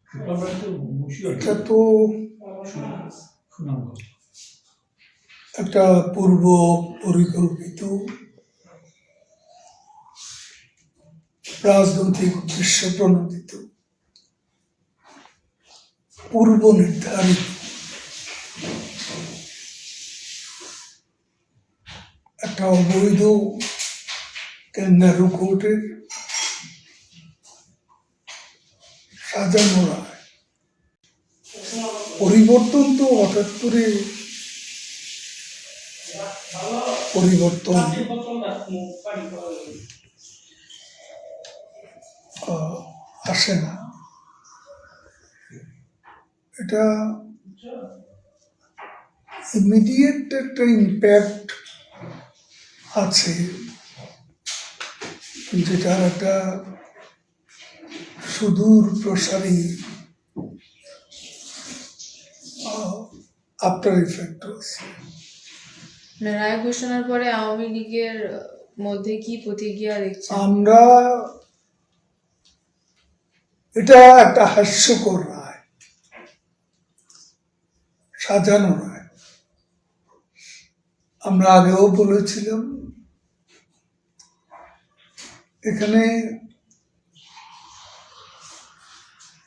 এটা তো একটা পূর্ব পরিকল্পিত রাজনৈতিক উদ্দেশ্য প্রণোদিত পূর্ব নির্ধারিত একটা অবৈধ ক্যাঙ্গারু কোর্টের সাজানো রায়। পরিবর্তন তো হঠাৎ করে পরিবর্তন আসে না। এটা ইমিডিয়েট একটা ইম্প্যাক্ট আছে, যেটার একটা সুদূর প্রসারী আফটার ইফেক্ট আছে। রায় ঘোষণার পরে আওয়ামী লীগের মধ্যে কি প্রতিক্রিয়া দেখছেন? আমরা এটা একটা হাস্যকর রায়, সাজানো রায়। আমরা আগেও বলেছিলাম এখানে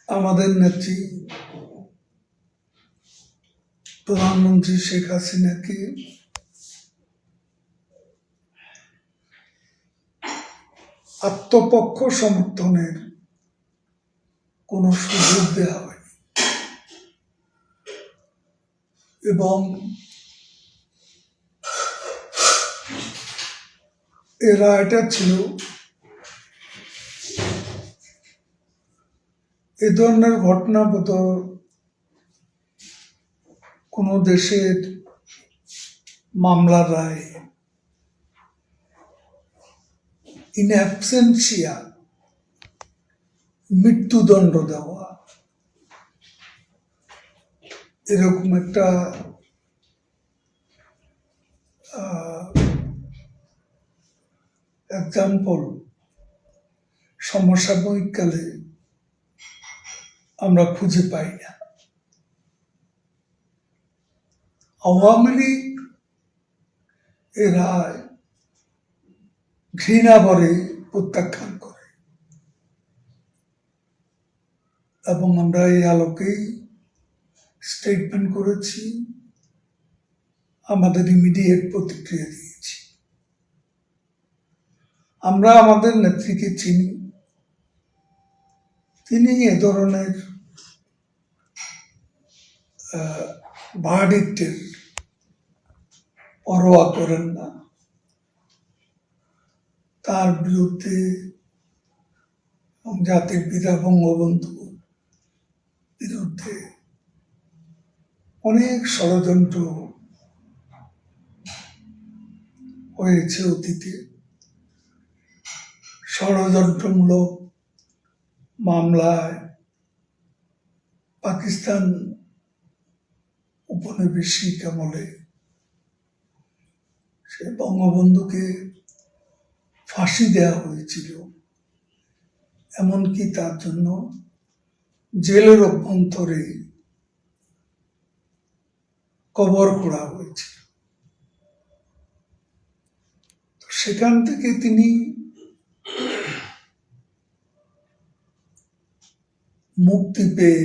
আমাদের নেত্রী প্রধানমন্ত্রী শেখ হাসিনাকে আত্মপক্ষ সমর্থনের কোন সুযোগ দেওয়া হয়নি এবং এ রায়টা ছিল এ ধরনের ঘটনা বোধ কোন দেশের মামলার রায় ইন অ্যাবসেন্সিয়া মৃত্যুদণ্ড দেওয়া, এরকম একটা এক্সাম্পল সমসাময়িক কালে আমরা খুঁজে পাই না। আওয়ামী লীগ এ রায় ঘৃণা ভরে প্রত্যাখ্যান করে এবং আমরা এই আলোকেই স্টেটমেন্ট করেছি, আমাদের ইমিডিয়েট প্রতিক্রিয়া দিয়েছি। আমরা আমাদের নেত্রীকে চিনি, তিনি এ ধরনের ভার্ডিক্টের পরোয়া করেন না। তার বিরুদ্ধে জাতির পিতা বঙ্গবন্ধু বিরুদ্ধে অনেক ষড়যন্ত্র হয়েছে অতীতে। ষড়যন্ত্রমূলক মামলায় পাকিস্তান উপনিবেশিক আমলে সে বঙ্গবন্ধুকে ফাঁসি দেওয়া হয়েছিল, এমনকি তার জন্য জেলের অভ্যন্তরে কবর খোঁড়া হয়েছিল। সেখান থেকে তিনি মুক্তি পেয়ে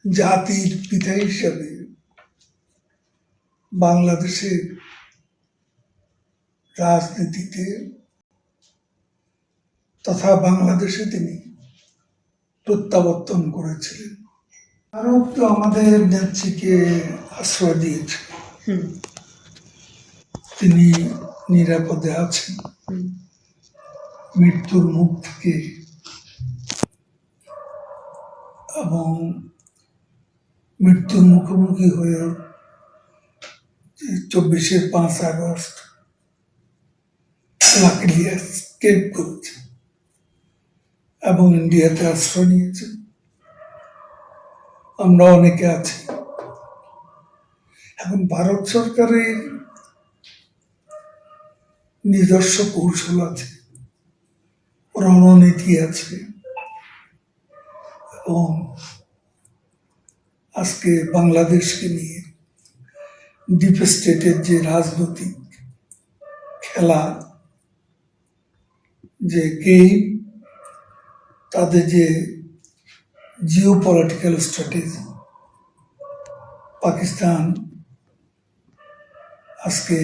জাতির পিতা হিসাবে বাংলাদেশের রাজনীতিতে তথা বাংলাদেশে তিনি প্রত্যাবর্তন করেছিলেন। ভারত তো আমাদের নেত্রীকে আশ্রয় দিয়েছে, তিনি নিরাপদে আছেন মৃত্যুর মুখ থেকে এবং মৃত্যুর মুখোমুখি হয়ে 24-এর 5 আগস্ট লাকিলি এসকেপ করেছে এবং ইন্ডিয়াতে আশ্রয় নিয়েছে। আমরা অনেকে আছি। এখন ভারত সরকারের নিজস্ব কৌশল আছে, রণনীতি আছে, এবং আজকে বাংলাদেশকে নিয়ে ডিপ স্টেটের যে রাজনৈতিক খেলা, যে গেম, তাদের যে জিও পলিটিক্যাল স্ট্র্যাটেজি, পাকিস্তান আজকে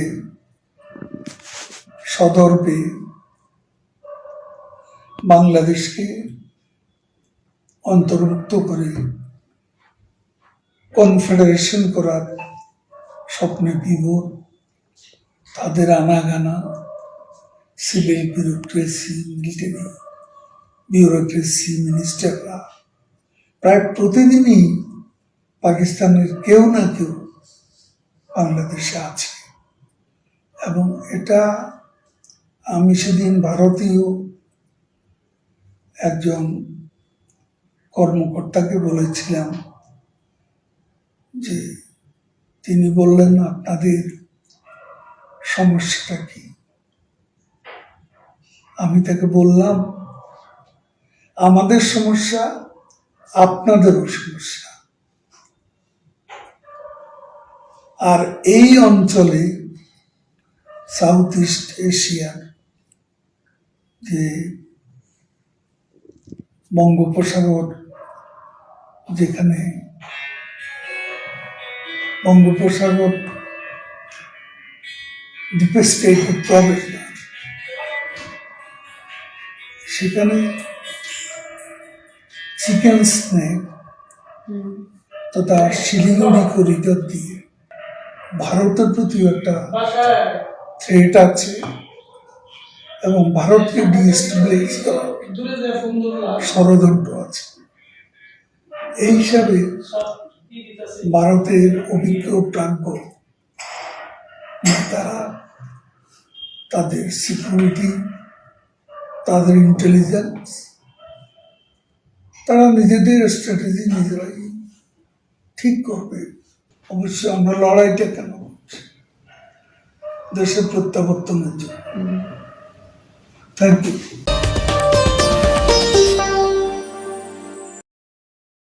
সদর্পে বাংলাদেশকে অন্তর্ভুক্ত করে কনফেডারেশন করার স্বপ্নে বিভোর, তাদের আনাগানা, সিভিল বিউরোক্রেসি, মিলিটারি বিউরোক্রেসি, মিনিস্টাররা প্রায় প্রতিদিনই পাকিস্তানের কেউ না কেউ বাংলাদেশে আছে। এবং এটা আমি সেদিন ভারতীয় একজন কর্মকর্তাকে বলেছিলাম, যে তিনি বললেন, আপনাদের সমস্যাটা কি? আমি তাকে বললাম, আমাদের সমস্যা আপনাদেরও সমস্যা। আর এই অঞ্চলে সাউথ ইস্ট এশিয়ার যে বঙ্গোপসাগর, যেখানে বঙ্গোপসাগর ডিপ স্টেটের প্রবেশ, সেখানে চিকেন স্নেক তথা শিলিগুড়ি করিডর দিয়ে ভারতের প্রতিও একটা থ্রেট আছে এবং ভারতকে ডিস্টেবলাইজ করার ষড়যন্ত্র আছে। এই হিসাবে ভারতের অভিজ্ঞ প্রাজ্ঞ নেতারা তাদের সিকিউরিটি, তাদের ইন্টেলিজেন্স, তারা নিজেদের স্ট্র্যাটেজি নিজেরাই ঠিক করবে। অবশ্যই আমরা লড়াইটা কেন করছি? দেশের প্রত্যাবর্তনের জন্য। Thank you.